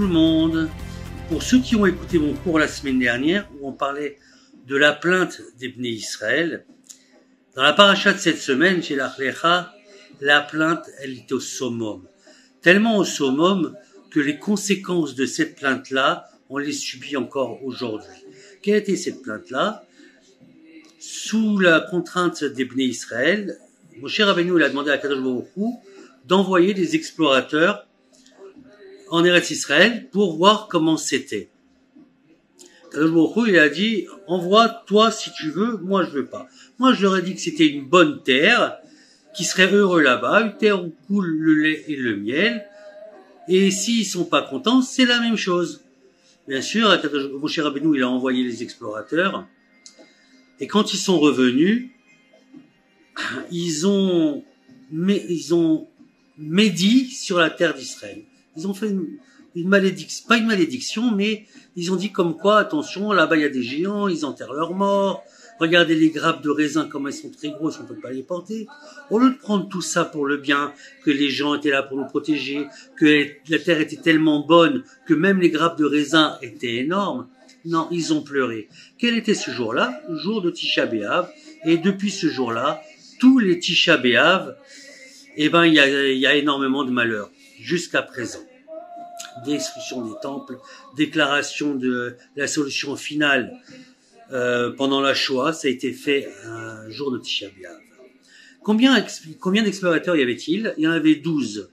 tout le monde. Pour ceux qui ont écouté mon cours la semaine dernière, où on parlait de la plainte des Bnei Israël, dans la paracha de cette semaine, chez l'Achlecha, la plainte, elle était au summum. Tellement au summum que les conséquences de cette plainte-là, on les subit encore aujourd'hui. Quelle était cette plainte-là? Sous la contrainte des Bnei Israël, Moshe Rabbeinu il a demandé à Kadosh Baruch Hu d'envoyer des explorateurs en Eretz Israël pour voir comment c'était. Kadosh Baruch Hu il a dit, envoie toi si tu veux, moi je veux pas. Moi je leur ai dit que c'était une bonne terre, qui serait heureux là-bas, une terre où coule le lait et le miel, et s'ils sont pas contents, c'est la même chose. Bien sûr, Moshe Rabbeinu il a envoyé les explorateurs, et quand ils sont revenus, ils ont médit sur la terre d'Israël. Ils ont fait une malédiction, pas une malédiction, mais ils ont dit comme quoi, attention, là-bas il y a des géants, ils enterrent leurs morts, regardez les grappes de raisin, comme elles sont très grosses, on peut pas les porter. Au lieu de prendre tout ça pour le bien, que les gens étaient là pour nous protéger, que la terre était tellement bonne, que même les grappes de raisin étaient énormes, non, ils ont pleuré. Quel était ce jour-là? Le jour de Tisha B'Av. Et depuis ce jour-là, tous les Tisha B'Av, il y a énormément de malheurs, jusqu'à présent. Destruction des temples, déclaration de la solution finale pendant la Shoah, ça a été fait un jour de Tisha B'Av. Combien d'explorateurs y avait-il? Il y en avait 12.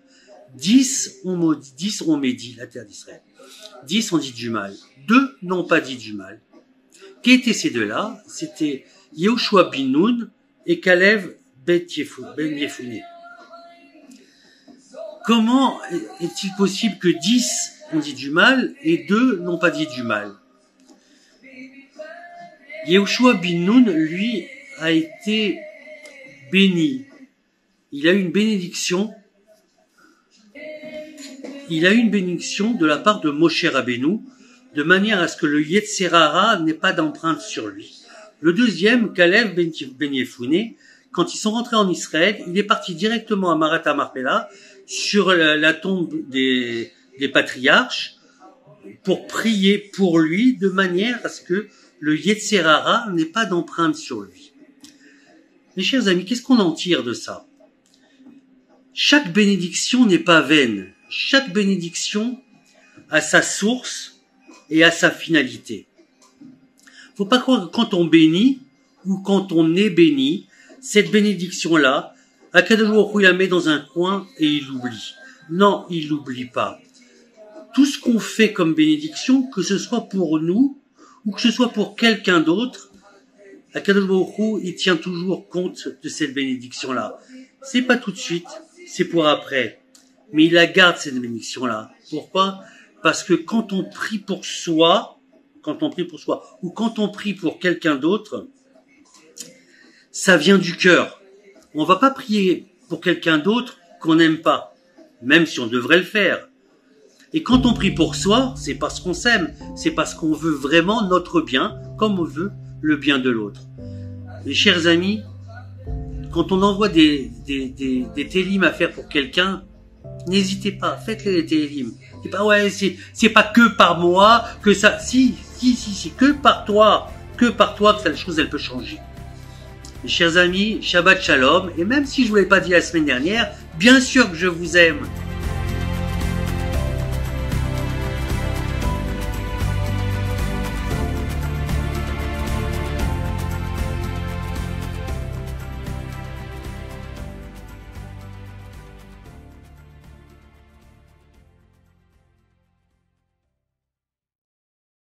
10 ont médit la terre d'Israël. 10 ont dit du mal. 2 n'ont pas dit du mal. Qui étaient ces deux-là? C'était Yehoshua bin Nun et Kalev ben Yefune. Comment est-il possible que 10 ont dit du mal et 2 n'ont pas dit du mal? Yehoshua bin Nun, lui, a été béni. Il a eu une bénédiction. Il a eu une bénédiction de la part de Moshe Rabbeinu, de manière à ce que le Yetzer Hara n'ait pas d'empreinte sur lui. Le deuxième, Kalev ben Yefune, quand ils sont rentrés en Israël, il est parti directement à Marat Marpella, sur la tombe des patriarches, pour prier pour lui, de manière à ce que le Yetzer Hara n'ait pas d'empreinte sur lui. Mes chers amis, qu'est-ce qu'on en tire de ça? Chaque bénédiction n'est pas vaine. Chaque bénédiction a sa source et a sa finalité. Faut pas croire que quand on bénit, ou quand on est béni, cette bénédiction-là, Akadosh Baruch Hu la met dans un coin et il l'oublie. Non, il l'oublie pas. Tout ce qu'on fait comme bénédiction, que ce soit pour nous, ou que ce soit pour quelqu'un d'autre, Akadosh Baruch Hu, il tient toujours compte de cette bénédiction-là. C'est pas tout de suite, c'est pour après. Mais il la garde, cette bénédiction-là. Pourquoi? Parce que quand on prie pour soi, ou quand on prie pour quelqu'un d'autre, ça vient du cœur. On va pas prier pour quelqu'un d'autre qu'on n'aime pas, même si on devrait le faire. Et quand on prie pour soi, c'est parce qu'on s'aime, c'est parce qu'on veut vraiment notre bien, comme on veut le bien de l'autre. Mes chers amis, quand on envoie des télim à faire pour quelqu'un, n'hésitez pas, faites-les télim. C'est pas, ouais, c'est pas que par moi, que ça, si, que par toi que la chose, elle peut changer. Mes chers amis, Shabbat Shalom, et même si je vous l'ai pas dit la semaine dernière, bien sûr que je vous aime.